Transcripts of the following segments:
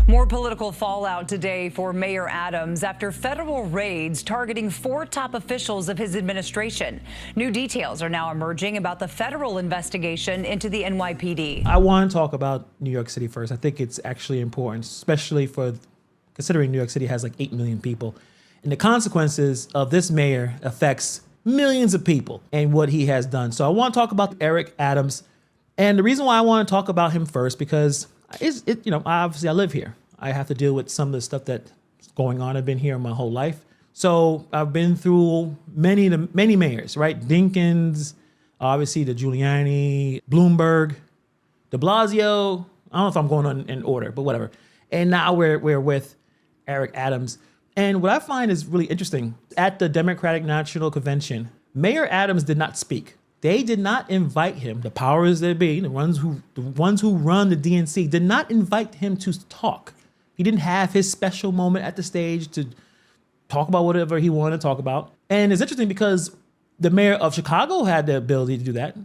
More political fallout today for Mayor Adams after federal raids targeting 4 top officials of his administration. New details are now emerging about the federal investigation into the NYPD. I want to talk about New York City first. I think it's actually important, especially for considering New York City has like 8 million people. And the consequences of this mayor affects millions of people and what he has done. So I want to talk about Eric Adams. And the reason why I want to talk about him first, because obviously I live here. I have to deal with some of the stuff that's going on. I've been here my whole life. So I've been through many mayors, right? Dinkins, obviously the Giuliani, Bloomberg, de Blasio. I don't know if I'm going on in order, but whatever. And now we're with Eric Adams. And what I find is really interesting, at the Democratic National Convention, Mayor Adams did not speak. They did not invite him. The powers that be, the ones who run the DNC, did not invite him to talk. He didn't have his special moment at the stage to talk about whatever he wanted to talk about. And it's interesting because the mayor of Chicago had the ability to do that.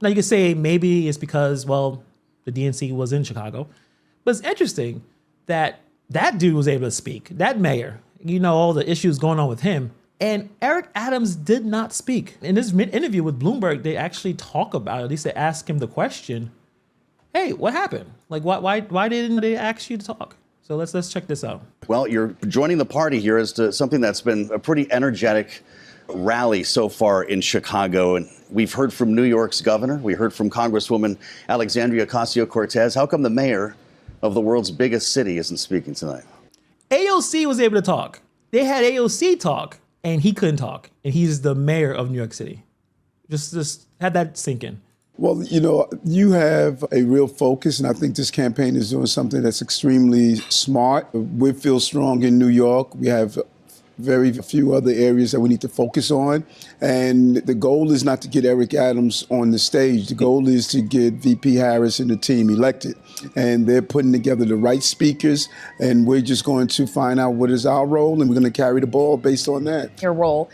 Now you could say maybe it's because, well, the DNC was in Chicago. But it's interesting that that dude was able to speak, that mayor, all the issues going on with him. And Eric Adams did not speak. In this interview with Bloomberg, they actually talk about it. At least they ask him the question, hey, what happened? Like, why didn't they ask you to talk? So let's check this out. Well, you're joining the party here as to something that's been a pretty energetic rally so far in Chicago. And we've heard from New York's governor. We heard from Congresswoman Alexandria Ocasio-Cortez. How come the mayor of the world's biggest city isn't speaking tonight? AOC was able to talk. They had AOC talk, and he couldn't talk. And he's the mayor of New York City. Just had that sink in. Well, you have a real focus, and I think this campaign is doing something that's extremely smart. We feel strong in New York. We have very few other areas that we need to focus on. And the goal is not to get Eric Adams on the stage. The goal is to get VP Harris and the team elected. And they're putting together the right speakers, and we're just going to find out what is our role, and we're going to carry the ball based on that. Your role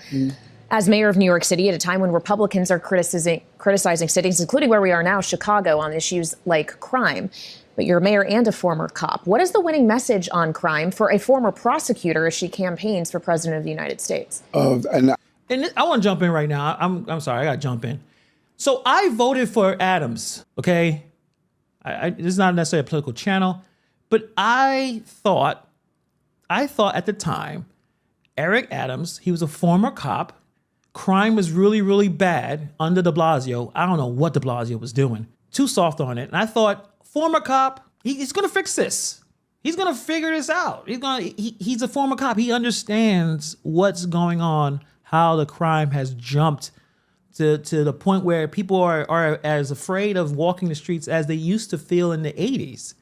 as mayor of New York City at a time when Republicans are criticizing cities, including where we are now, Chicago, on issues like crime. But you're a mayor and a former cop. What is the winning message on crime for a former prosecutor as she campaigns for president of the United States? And I want to jump in right now. I'm sorry, I got to jump in. So I voted for Adams, okay? This is not necessarily a political channel, but I thought at the time, Eric Adams, he was a former cop. Crime was really, really bad under de Blasio. I don't know what de Blasio was doing. Too soft on it. And I thought, former cop, he's going to fix this. He's going to figure this out. He's a former cop. He understands what's going on, how the crime has jumped to the point where people are as afraid of walking the streets as they used to feel in the 80s.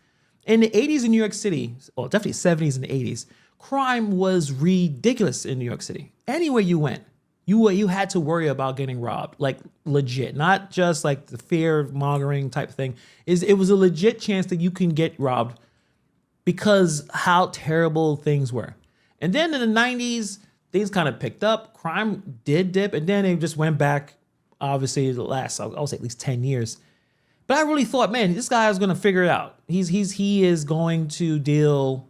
In the 80s in New York City, well, definitely 70s and 80s, crime was ridiculous in New York City. Anywhere you went, you had to worry about getting robbed, like legit, not just like the fear-mongering type thing. It was a legit chance that you can get robbed because how terrible things were. And then in the 90s, things kind of picked up. Crime did dip, and then it just went back, obviously, the last, I would say at least 10 years. But I really thought, man, this guy is going to figure it out. He is going to deal,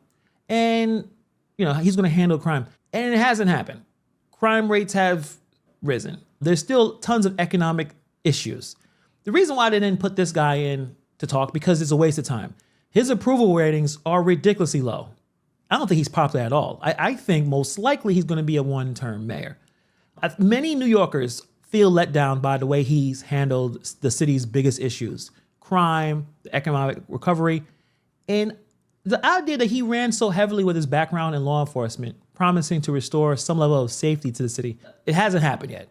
and he's going to handle crime. And it hasn't happened. Crime rates have risen. There's still tons of economic issues. The reason why they didn't put this guy in to talk, because it's a waste of time. His approval ratings are ridiculously low. I don't think he's popular at all. I think most likely he's going to be a one-term mayor. Many New Yorkers feel let down by the way he's handled the city's biggest issues, crime, the economic recovery, and the idea that he ran so heavily with his background in law enforcement, promising to restore some level of safety to the city. It hasn't happened yet,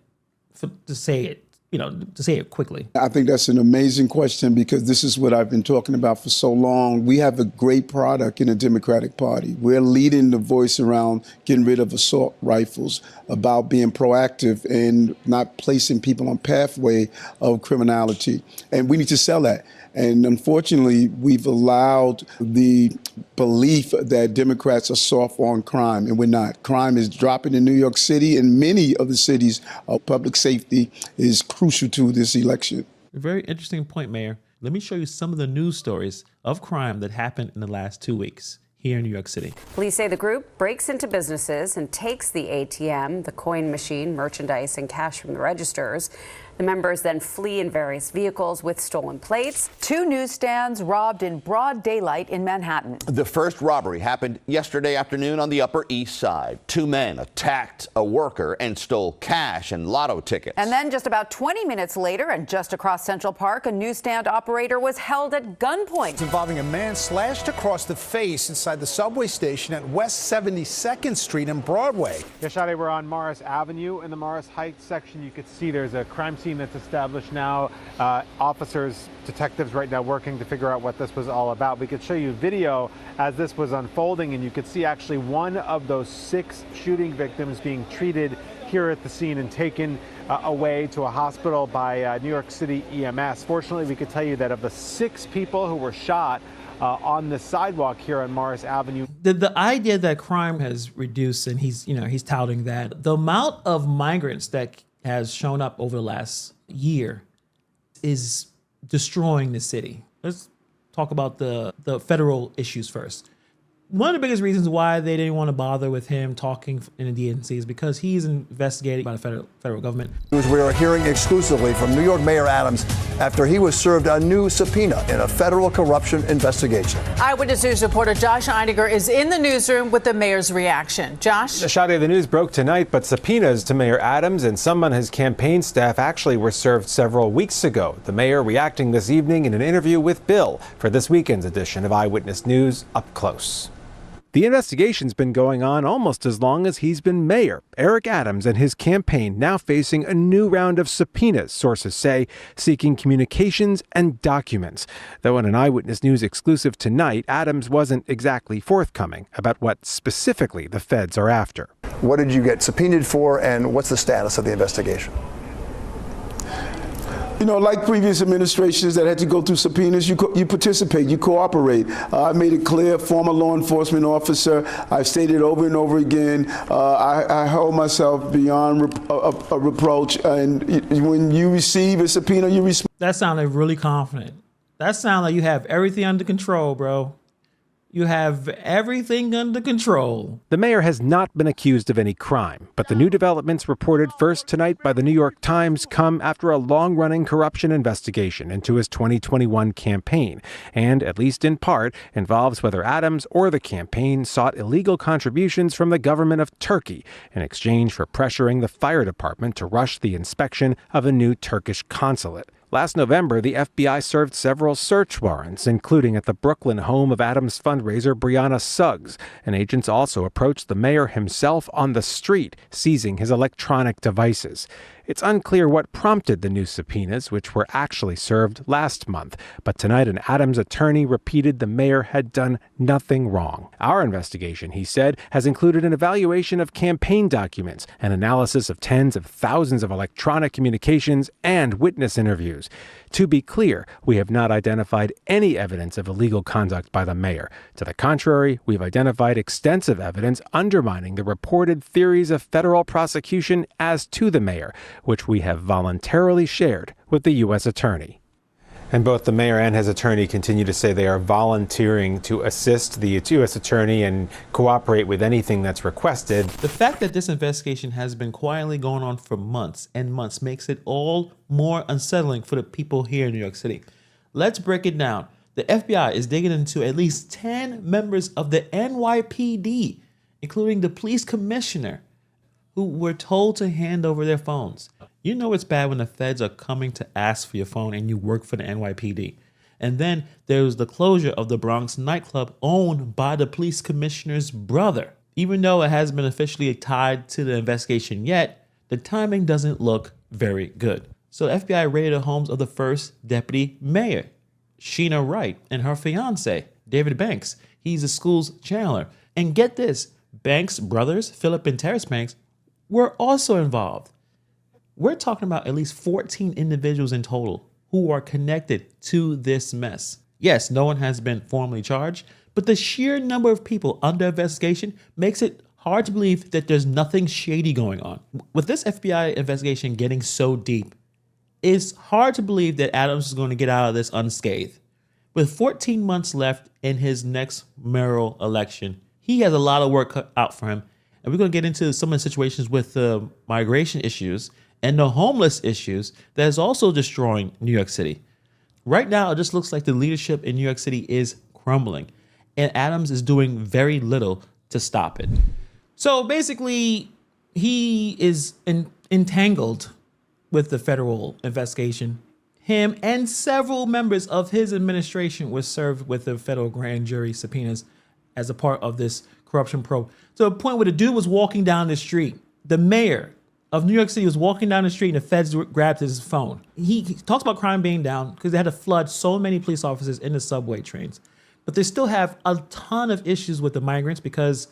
to say it quickly. I think that's an amazing question, because this is what I've been talking about for so long. We have a great product in the Democratic Party. We're leading the voice around getting rid of assault rifles, about being proactive and not placing people on pathway of criminality. And we need to sell that. And unfortunately, we've allowed the belief that Democrats are soft on crime, and we're not. Crime is dropping in New York City, and many of the cities, public safety is crucial to this election. A very interesting point, Mayor. Let me show you some of the news stories of crime that happened in the last 2 weeks. here in New York City. Police say the group breaks into businesses and takes the ATM, the coin machine, merchandise, and cash from the registers. The members then flee in various vehicles with stolen plates. 2 newsstands robbed in broad daylight in Manhattan. The first robbery happened yesterday afternoon on the Upper East Side. 2 men attacked a worker and stole cash and lotto tickets. And then just about 20 minutes later, and just across Central Park, a newsstand operator was held at gunpoint. Involving a man slashed across the face inside the subway station at West 72nd Street and Broadway. Yesterday, we're on Morris Avenue. In the Morris Heights section, you could see there's a crime scene that's established now. Officers, detectives right now working to figure out what this was all about. We could show you video as this was unfolding, and you could see actually one of those 6 shooting victims being treated here at the scene and taken away to a hospital by New York City EMS. Fortunately, we could tell you that of the 6 people who were shot on the sidewalk here on Morris Avenue. The idea that crime has reduced, and he's touting that, the amount of migrants that has shown up over the last year is destroying the city. Let's talk about the federal issues first. One of the biggest reasons why they didn't want to bother with him talking in the DNC is because he's investigated by the federal government. We are hearing exclusively from New York Mayor Adams after he was served a new subpoena in a federal corruption investigation. Eyewitness News reporter Josh Einiger is in the newsroom with the mayor's reaction. Josh? Shadi, the news broke tonight, but subpoenas to Mayor Adams and some on his campaign staff actually were served several weeks ago. The mayor reacting this evening in an interview with Bill for this weekend's edition of Eyewitness News Up Close. The investigation's been going on almost as long as he's been mayor. Eric Adams and his campaign now facing a new round of subpoenas, sources say, seeking communications and documents. Though in an Eyewitness News exclusive tonight, Adams wasn't exactly forthcoming about what specifically the feds are after. What did you get subpoenaed for, and what's the status of the investigation? You know, like previous administrations that had to go through subpoenas, you participate, you cooperate. I made it clear, former law enforcement officer, I've stated over and over again, I hold myself beyond a reproach, and when you receive a subpoena, you respond. That sounded really confident. That sounded like you have everything under control, bro. You have everything under control. The mayor has not been accused of any crime, but the new developments reported first tonight by the New York Times come after a long-running corruption investigation into his 2021 campaign, and, at least in part, involves whether Adams or the campaign sought illegal contributions from the government of Turkey in exchange for pressuring the fire department to rush the inspection of a new Turkish consulate. Last November, the FBI served several search warrants, including at the Brooklyn home of Adams fundraiser Brianna Suggs, and agents also approached the mayor himself on the street, seizing his electronic devices. It's unclear what prompted the new subpoenas, which were actually served last month, but tonight an Adams attorney repeated the mayor had done nothing wrong. Our investigation, he said, has included an evaluation of campaign documents, an analysis of tens of thousands of electronic communications, and witness interviews. To be clear, we have not identified any evidence of illegal conduct by the mayor. To the contrary, we've identified extensive evidence undermining the reported theories of federal prosecution as to the mayor, which we have voluntarily shared with the U.S. attorney. And both the mayor and his attorney continue to say they are volunteering to assist the U.S. attorney and cooperate with anything that's requested. The fact that this investigation has been quietly going on for months and months makes it all more unsettling for the people here in New York City. Let's break it down. The FBI is digging into at least 10 members of the NYPD, including the police commissioner, who were told to hand over their phones. You know it's bad when the feds are coming to ask for your phone and you work for the NYPD. And then there was the closure of the Bronx nightclub owned by the police commissioner's brother. Even though it hasn't been officially tied to the investigation yet, the timing doesn't look very good. So the FBI raided the homes of the first deputy mayor, Sheena Wright, and her fiance, David Banks. He's the school's chandler. And get this, Banks' brothers, Philip and Terrence Banks, were also involved. We're talking about at least 14 individuals in total who are connected to this mess. Yes, no one has been formally charged, but the sheer number of people under investigation makes it hard to believe that there's nothing shady going on. With this FBI investigation getting so deep, it's hard to believe that Adams is going to get out of this unscathed. With 14 months left in his next mayoral election, he has a lot of work cut out for him. And we're going to get into some of the situations with the migration issues and the homeless issues that is also destroying New York City. Right now, it just looks like the leadership in New York City is crumbling, and Adams is doing very little to stop it. So basically, he is entangled with the federal investigation. Him and several members of his administration were served with the federal grand jury subpoenas as a part of this corruption probe. To the point where the dude was walking down the street. The mayor of New York City was walking down the street and the feds grabbed his phone. He talks about crime being down because they had to flood so many police officers in the subway trains. But they still have a ton of issues with the migrants because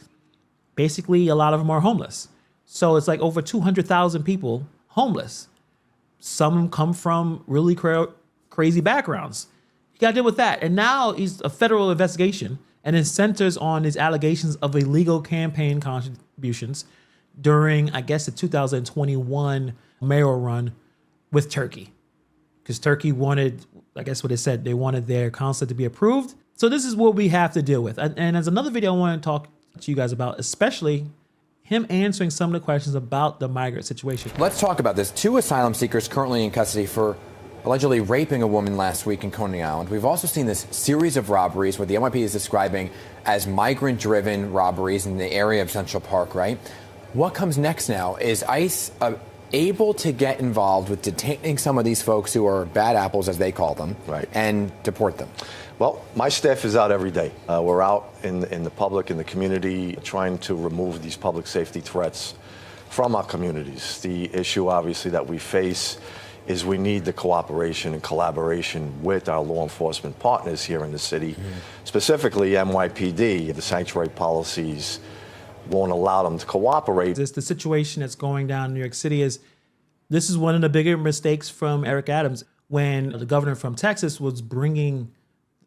basically a lot of them are homeless. So it's like over 200,000 people homeless. Some come from really crazy backgrounds. You got to deal with that. And now he's a federal investigation, and it centers on his allegations of illegal campaign contributions during, I guess, the 2021 mayoral run with Turkey. Because Turkey wanted, I guess what it said, they wanted their consulate to be approved. So this is what we have to deal with. And there's another video I want to talk to you guys about, especially him answering some of the questions about the migrant situation. Let's talk about this. 2 asylum seekers currently in custody for allegedly raping a woman last week in Coney Island. We've also seen this series of robberies where the NYPD is describing as migrant-driven robberies in the area of Central Park, right? What comes next now? Is ICE able to get involved with detaining some of these folks who are bad apples, as they call them, right, and deport them? Well, my staff is out every day. We're out in the public, in the community, trying to remove these public safety threats from our communities. The issue, obviously, that we face is we need the cooperation and collaboration with our law enforcement partners here in the city, specifically NYPD. The sanctuary policies won't allow them to cooperate. The situation that's going down in New York City this is one of the bigger mistakes from Eric Adams when the governor from Texas was bringing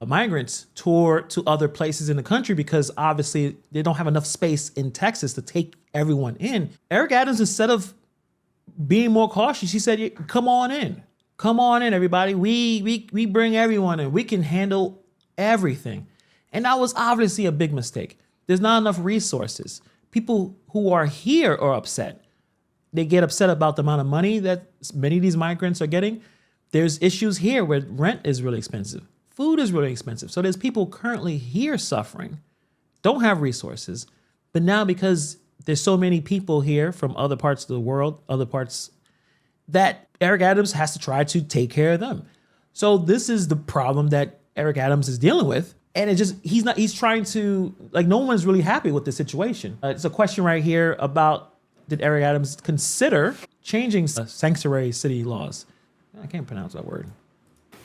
migrants to other places in the country because obviously they don't have enough space in Texas to take everyone in. Eric Adams, instead of being more cautious, he said, come on in, everybody. We bring everyone in. We can handle everything. And that was obviously a big mistake. There's not enough resources. People who are here are upset. They get upset about the amount of money that many of these migrants are getting. There's issues here where rent is really expensive. Food is really expensive. So there's people currently here suffering, don't have resources. But now because there's so many people here from other parts of the world, other parts, that Eric Adams has to try to take care of them. So this is the problem that Eric Adams is dealing with. And he's trying to, no one's really happy with the situation. It's a question right here about, did Eric Adams consider changing sanctuary city laws? I can't pronounce that word.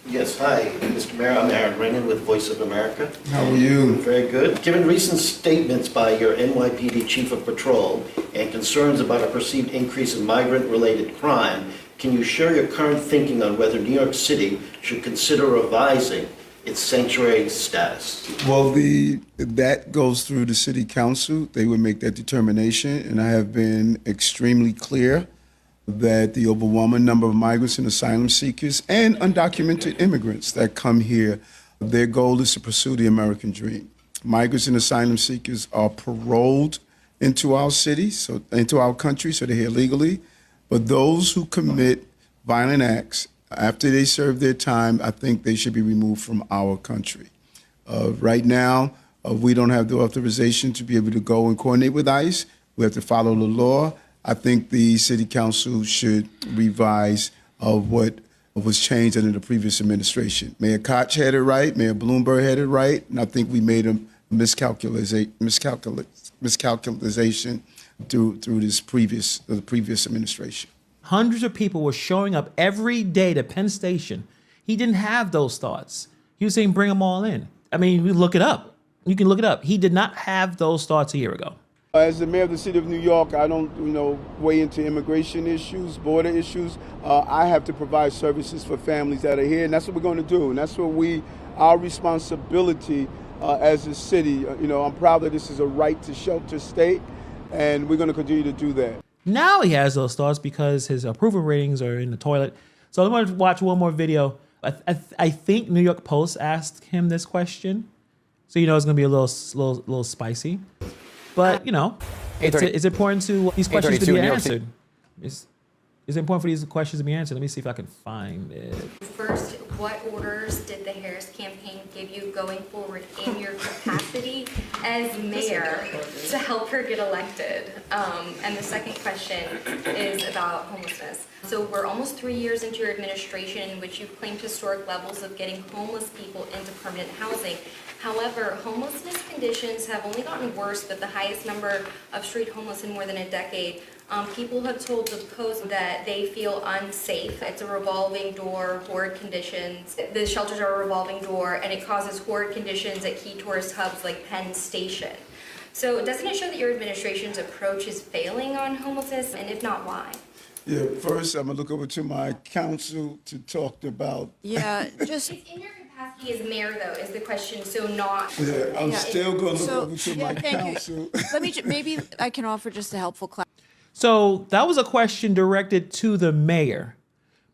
Yes, hi, Mr. Mayor. I'm Aaron Brennan with Voice of America. How are you? Very good. Given recent statements by your NYPD Chief of Patrol and concerns about a perceived increase in migrant-related crime, can you share your current thinking on whether New York City should consider revising its sanctuary status? Well, that goes through the city council. They would make that determination, and I have been extremely clear that the overwhelming number of migrants and asylum seekers and undocumented immigrants that come here, their goal is to pursue the American dream. Migrants and asylum seekers are paroled into our city, into our country, so they're here legally. But those who commit violent acts after they serve their time, I think they should be removed from our country. Right now, we don't have the authorization to be able to go and coordinate with ICE. We have to follow the law. I think the city council should revise what was changed under the previous administration. Mayor Koch had it right, Mayor Bloomberg had it right, and I think we made a miscalculation through the previous administration. Hundreds of people were showing up every day to Penn Station. He didn't have those thoughts. He was saying, bring them all in. I mean, we look it up. You can look it up. He did not have those thoughts a year ago. As the mayor of the city of New York, I don't, weigh into immigration issues, border issues. I have to provide services for families that are here, and that's what we're going to do. And that's what our responsibility as a city. I'm proud that this is a right to shelter state, and we're going to continue to do that. Now he has those thoughts because his approval ratings are in the toilet. So I'm going to watch one more video I think New York Post asked him this question, so it's going to be a little spicy. But it's important to these questions to be answered. It's important for these questions to be answered. Let me see if I can find it. First, what orders did the Harris campaign give you going forward in your capacity as mayor to help her get elected? And the second question is about homelessness. So we're almost 3 years into your administration in which you've claimed historic levels of getting homeless people into permanent housing. However, homelessness conditions have only gotten worse with the highest number of street homeless in more than a decade. People have told the Post that they feel unsafe. It's a revolving door, horrid conditions. The shelters are a revolving door, and it causes horrid conditions at key tourist hubs like Penn Station. So doesn't it show that your administration's approach is failing on homelessness, and if not, why? Yeah, first I'm gonna look over to my counsel to talk about. Yeah, just in your capacity as mayor, though, is the question. So not. Yeah, I'm still gonna look over to my counsel. Let me maybe I can offer just a helpful class. So that was a question directed to the mayor,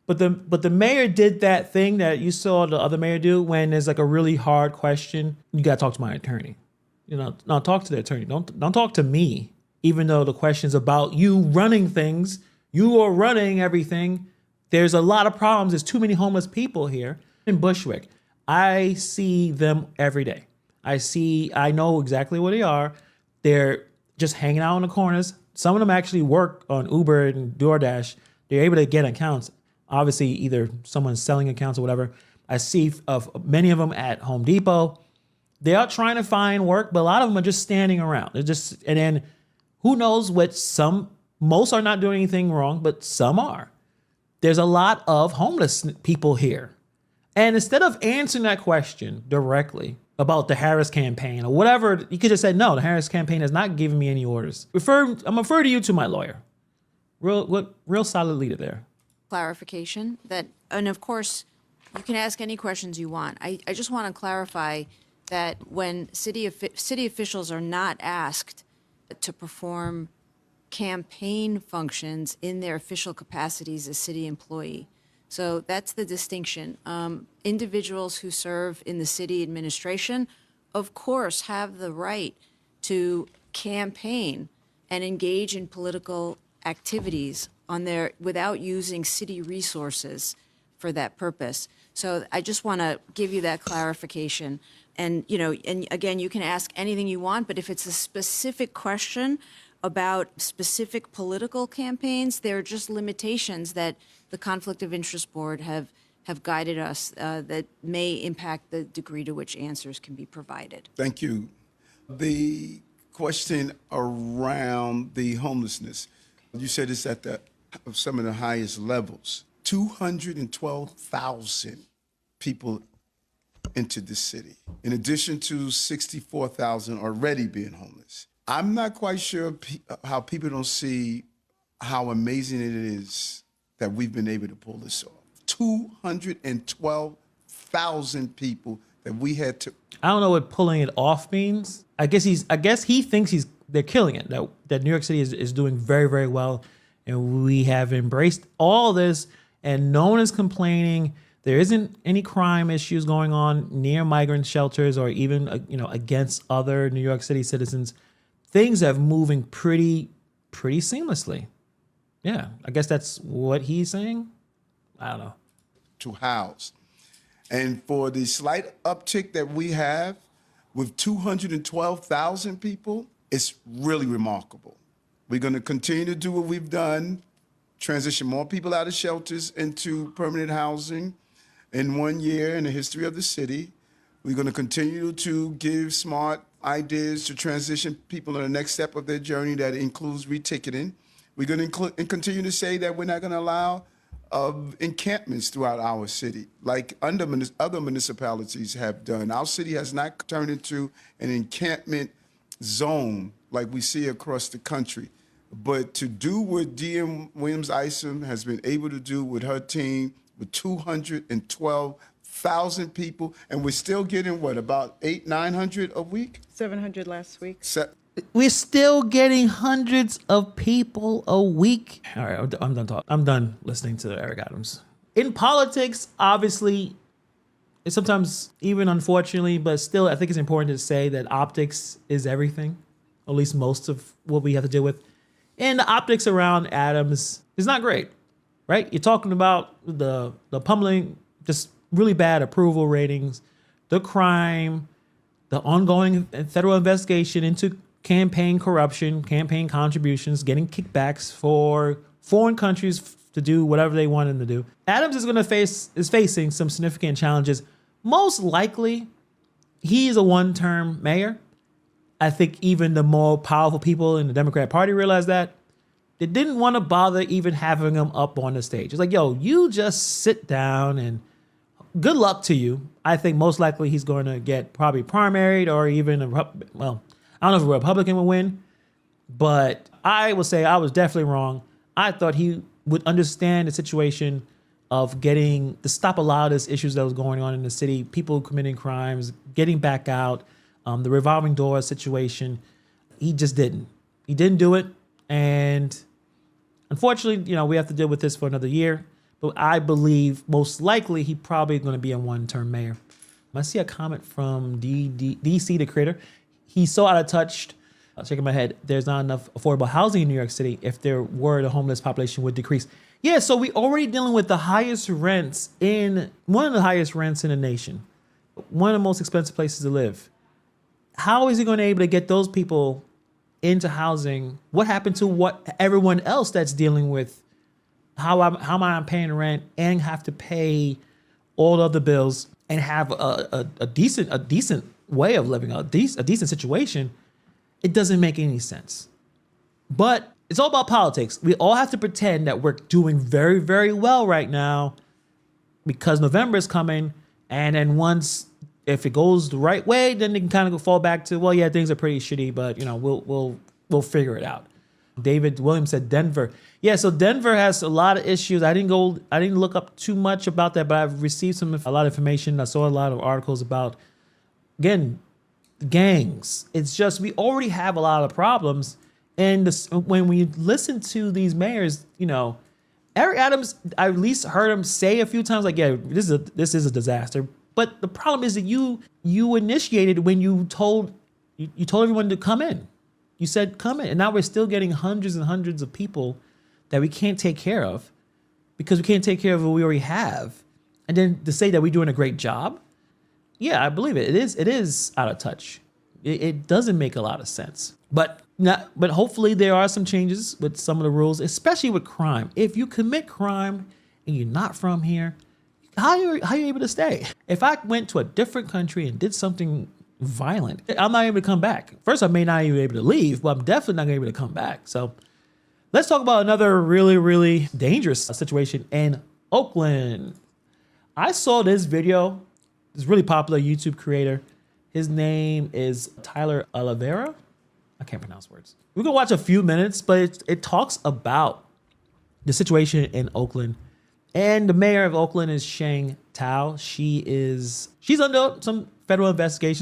but the mayor did that thing that you saw the other mayor do when there's like a really hard question. You gotta talk to my attorney. No, talk to the attorney. Don't talk to me. Even though the question's about you running things, you are running everything. There's a lot of problems. There's too many homeless people here in Bushwick. I see them every day. I know exactly where they are. They're just hanging out in the corners. Some of them actually work on Uber and DoorDash. They're able to get accounts. Obviously, either someone's selling accounts or whatever. I see of many of them at Home Depot. They are trying to find work, but a lot of them are just standing around. And then who knows what most are not doing anything wrong, but some are. There's a lot of homeless people here. And instead of answering that question directly about the Harris campaign or whatever, you could just say, no, the Harris campaign has not given me any orders. I'm referring to you to my lawyer. Real solid leader there. Clarification that, and of course, you can ask any questions you want. I just want to clarify that when city officials are not asked to perform campaign functions in their official capacities as city employee. So that's the distinction. Individuals who serve in the city administration, of course, have the right to campaign and engage in political activities without using city resources for that purpose. So I just want to give you that clarification. And, and again, you can ask anything you want, but if it's a specific question about specific political campaigns, there are just limitations that the Conflict of Interest Board have guided us that may impact the degree to which answers can be provided. Thank you. The question around the homelessness, you said it's at some of the highest levels. 212,000 people entered the city, in addition to 64,000 already being homeless. I'm not quite sure how people don't see how amazing it is that we've been able to pull this off. 212,000 people that we had to. I don't know what pulling it off means. I guess he thinks they're killing it. That New York City is doing very, very well, and we have embraced all this, and no one is complaining. There isn't any crime issues going on near migrant shelters or even against other New York City citizens. Things are moving pretty seamlessly. Yeah, I guess that's what he's saying. I don't know. To house. And for the slight uptick that we have with 212,000 people, it's really remarkable. We're going to continue to do what we've done, transition more people out of shelters into permanent housing in 1 year in the history of the city. We're going to continue to give smart ideas to transition people to the next step of their journey that includes reticketing. We're going to continue to say that we're not going to allow encampments throughout our city, like other municipalities have done. Our city has not turned into an encampment zone like we see across the country. But to do what DM Williams-Isom has been able to do with her team, with 212,000 people, and we're still getting, about 800-900 a week? 700 last week. We're still getting hundreds of people a week. All right, I'm done talking. I'm done listening to Eric Adams. In politics, obviously, it's sometimes even unfortunately, but still, I think it's important to say that optics is everything, or at least most of what we have to deal with. And the optics around Adams is not great, right? You're talking about the pummeling, just really bad approval ratings, the crime, the ongoing federal investigation into campaign corruption, campaign contributions, getting kickbacks for foreign countries to do whatever they want him to do. Adams is facing some significant challenges. Most likely, he is a one-term mayor. I think even the more powerful people in the Democrat Party realize that. They didn't want to bother even having him up on the stage. It's like, yo, you just sit down and good luck to you. I think most likely he's going to get probably primaried or even, I don't know if a Republican will win, but I will say I was definitely wrong. I thought he would understand the situation of getting to stop a lot of these issues that was going on in the city, people committing crimes, getting back out, the revolving door situation. He just didn't. He didn't do it. And unfortunately, we have to deal with this for another year. But I believe most likely he probably going to be a one-term mayor. I see a comment from DC the Creator. He's so out of touch. Shaking my head. There's not enough affordable housing in New York City. If there were, the homeless population would decrease. Yeah, so we already dealing with the highest rents one of the highest rents in the nation. One of the most expensive places to live. How is he going to be able to get those people into housing? What happened to everyone else that's dealing with how am I paying rent and have to pay all the other bills and have a decent way of living, a decent situation? It doesn't make any sense. But it's all about politics. We all have to pretend that we're doing very, very well right now because November is coming. And then if it goes the right way, then they can kind of fall back to, well, yeah, things are pretty shitty, but we'll figure it out. David Williams said Denver. Yeah, so Denver has a lot of issues. I didn't look up too much about that, but I've received a lot of information. I saw a lot of articles about, again, gangs. It's just we already have a lot of problems. And when we listen to these mayors, Eric Adams, I at least heard him say a few times, like, yeah, this is a disaster. But the problem is that you initiated when you told everyone to come in. You said come in, and now we're still getting hundreds and hundreds of people that we can't take care of because we can't take care of what we already have. And then to say that we're doing a great job, yeah, I believe it. It is out of touch. It doesn't make a lot of sense. But hopefully there are some changes with some of the rules, especially with crime. If you commit crime and you're not from here, how are you able to stay? If I went to a different country and did something violent, I'm not able to come back. First, I may not even be able to leave, but I'm definitely not going to be able to come back. So let's talk about another really, really dangerous situation in Oakland. I saw this video. This really popular YouTube creator. His name is Tyler Oliveira. I can't pronounce words. We're going to watch a few minutes, but it talks about the situation in Oakland. And the mayor of Oakland is Shang Tao. She's under some federal investigation.